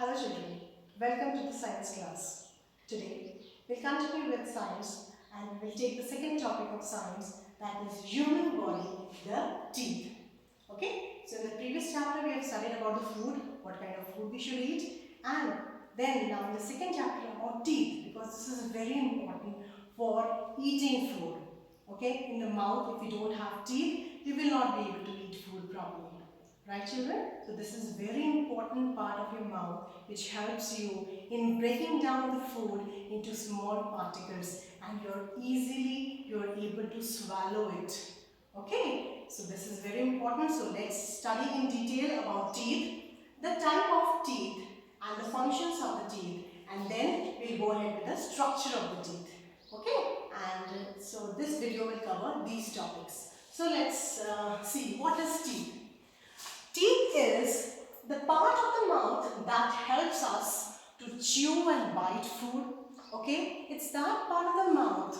Hello children, welcome to the science class. Today we'll continue with science and we'll take the second topic of science, that is human body, the teeth. Okay, so in the previous chapter we have studied about the food, what kind of food we should eat, and then now in the second chapter about teeth, because this is very important for eating food. Okay, in the mouth, if you don't have teeth, you will not be able to eat food properly. Right children? So this is very important part of your mouth which helps you in breaking down the food into small particles and you're able to swallow it. Okay? So this is very important. So let's study in detail about teeth, the type of teeth and the functions of the teeth, and then we'll go ahead with the structure of the teeth. Okay? And so this video will cover these topics. So let's see what is teeth. Teeth is the part of the mouth that helps us to chew and bite food. Okay, it's that part of the mouth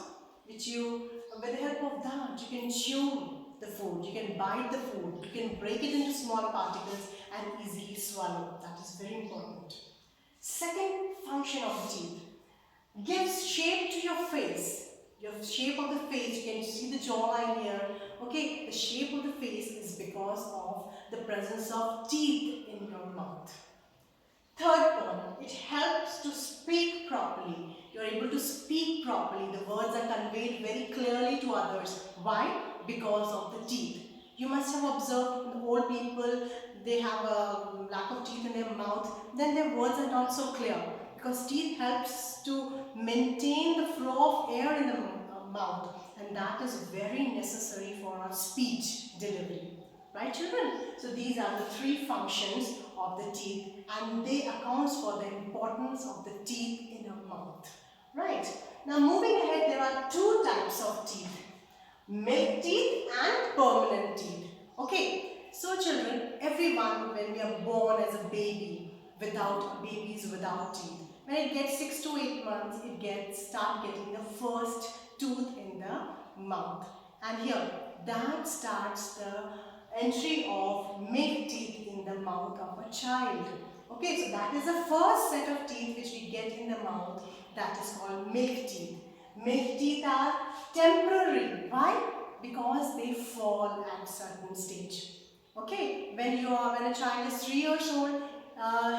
which with the help of that, you can chew the food, you can bite the food, you can break it into small particles and easily swallow. That is very important. Second function of the teeth, gives shape to your face. Your shape of the face, you can see the jawline here. Okay, the shape of the face is because of the presence of teeth in your mouth. Third point, it helps to speak properly. You're able to speak properly. The words are conveyed very clearly to others. Why? Because of the teeth. You must have observed old people, they have a lack of teeth in their mouth, then their words are not so clear. Because teeth helps to maintain the flow of air in the mouth, and that is very necessary for our speech delivery. Right children? So these are the three functions of the teeth and they accounts for the importance of the teeth in our mouth. Right? Now moving ahead, there are two types of teeth. Milk teeth and permanent teeth. Okay, so children, everyone when we are born as a baby, babies without teeth, when it gets 6 to 8 months, start getting the first tooth in the mouth. And here, that starts the entry of milk teeth in the mouth of a child. Okay, so that is the first set of teeth which we get in the mouth, that is called milk teeth. Milk teeth are temporary. Why? Because they fall at certain stage. Okay, when a child is 3 years old,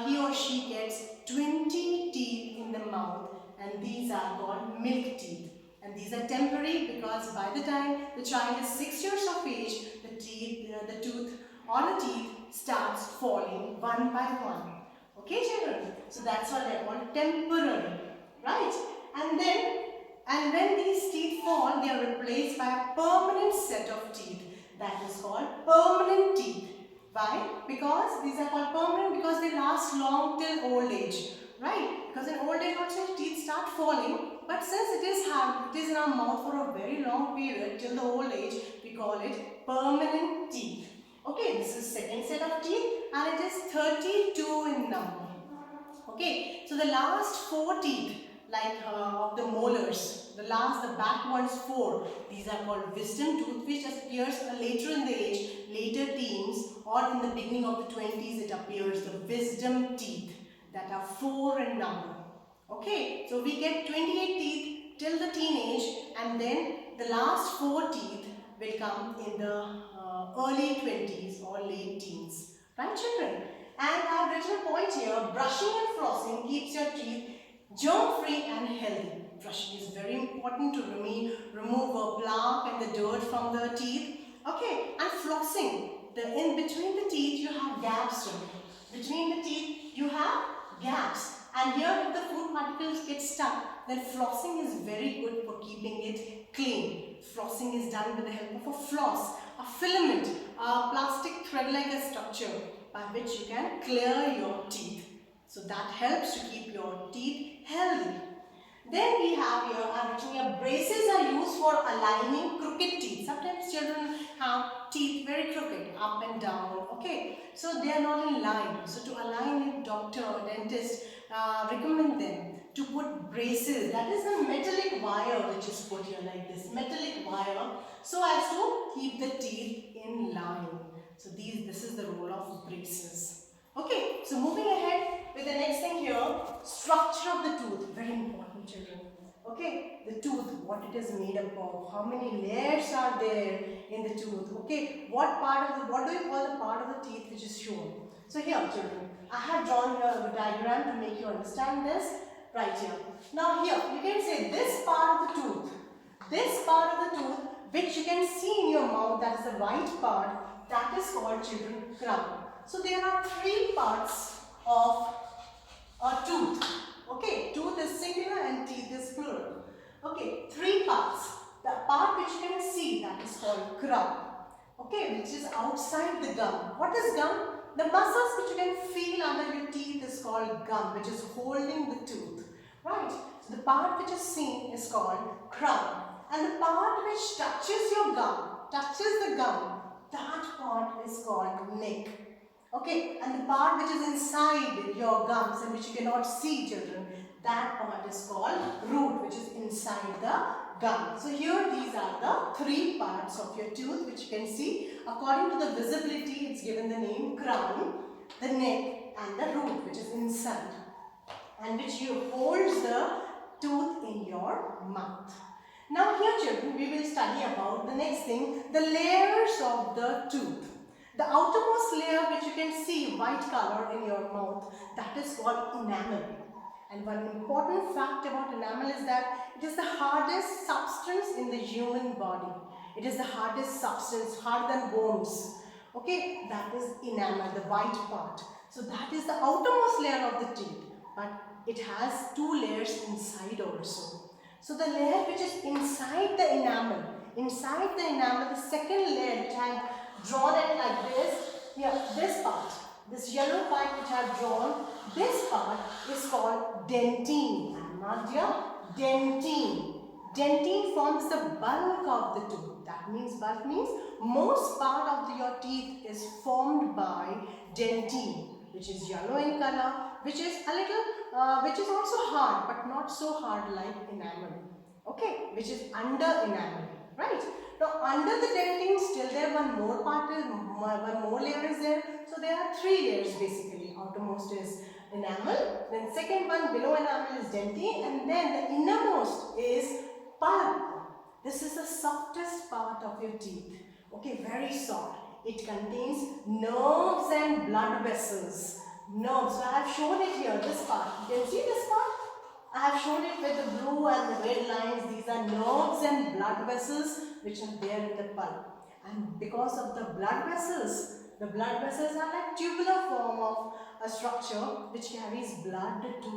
he or she gets 20 teeth in the mouth, and these are called milk teeth. And these are temporary because by the time the child is 6 years of age, the tooth or the teeth starts falling one by one. Okay, children? So that's why they are called temporary, right? And when these teeth fall, they are replaced by a permanent set of teeth. That is called permanent teeth. Why? Because these are called permanent because they last long till old age. Right? Because in old age also teeth start falling, but since it is in our mouth for a very long period till the old age, we call it permanent teeth. Okay, this is second set of teeth and it is 32 in number. Okay, so the last 4 teeth of the molars, the back ones 4, these are called wisdom tooth, which appears later in the age, later teens or in the beginning of the 20s it appears, the wisdom teeth that are 4 in number. Okay, so we get 28 teeth till the teenage and then the last 4 teeth will come in the early 20s or late teens. Right children? And I have written a point here, brushing and flossing keeps your teeth germ-free and healthy. Brushing is very important to remove plaque and the dirt from the teeth. Okay, and flossing, in between the teeth you have gaps. Between the teeth you have gaps. And here if the food particles get stuck, then flossing is very good for keeping it clean. Flossing is done with the help of a floss, a filament, a plastic thread-like a structure by which you can clear your teeth. So that helps to keep your teeth healthy. Then we have here, I have written here, braces are used for aligning crooked teeth. Sometimes children have teeth very crooked, up and down, okay. So they are not in line. So to align it, doctor or dentist recommend them to put braces. That is a metallic wire which is put here like this, metallic wire, so as to keep the teeth in line. So this is the role of braces. Okay, so moving ahead with the next of the tooth, very important, children. Okay, the tooth, what it is made up of, how many layers are there in the tooth. Okay, what do you call the part of the teeth which is shown? So here, children, I have drawn a diagram to make you understand this right here. Now here, you can say this part of the tooth, which you can see in your mouth, that is the white part, that is called, children, crown. So there are three parts of a tooth. Okay, tooth is singular and teeth is plural. Okay, three parts. The part which you can see, that is called crown. Okay, which is outside the gum. What is gum? The muscles which you can feel under your teeth is called gum, which is holding the tooth. Right? So the part which is seen is called crown. And the part which touches your gum, that part is called neck. Okay, and the part which is inside your gums and which you cannot see, children, that part is called root, which is inside the gum. So here these are the three parts of your tooth which you can see. According to the visibility, it's given the name crown, the neck and the root, which is inside, and which holds the tooth in your mouth. Now here, children, we will study about the next thing, the layers of the tooth. The outermost layer which you can see white color in your mouth, that is called enamel. And one important fact about enamel is that it is the hardest substance in the human body. It is the hardest substance, harder than bones. Okay, that is enamel, the white part. So that is the outermost layer of the teeth, but it has two layers inside also. So the layer which is inside the enamel, the second layer which I have drawn it like this, here, this part, this yellow part which I have drawn, this part is called dentine. And marked here, dentine. Dentine forms the bulk of the tooth. That means, bulk means most part of your teeth is formed by dentine, which is yellow in color, which is a little, which is also hard, but not so hard like enamel. Okay, which is under enamel, right? Now under the dentine, still there one more part is, one more layer is there. So there are three layers basically. Outermost is enamel, then second one below enamel is dentine, and then the innermost is pulp. This is the softest part of your teeth. Okay, very soft. It contains nerves and blood vessels. Nerves. So I have shown it here, this part. You can see this part? I have shown it with the blue and the red lines. These are nerves and blood vessels which are there in the pulp. And because of the blood vessels are like tubular form of a structure which carries blood to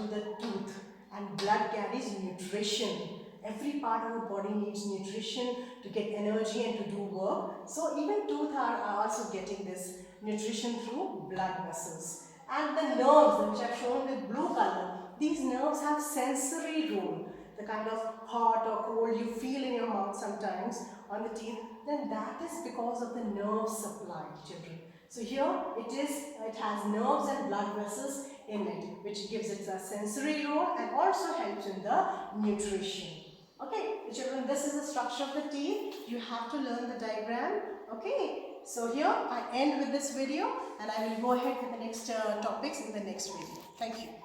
the tooth. And blood carries nutrition. Every part of the body needs nutrition to get energy and to do work. So even tooth are also getting this nutrition through blood vessels. And the nerves which are shown with blue color, these nerves have sensory role. The kind of hot or cold you feel in your mouth sometimes on the teeth, then that is because of the nerve supply, children. So here it has nerves and blood vessels in it, which gives it a sensory role and also helps in the nutrition. Okay, children, this is the structure of the teeth. You have to learn the diagram. Okay, so here I end with this video and I will go ahead with the next topics in the next video. Thank you.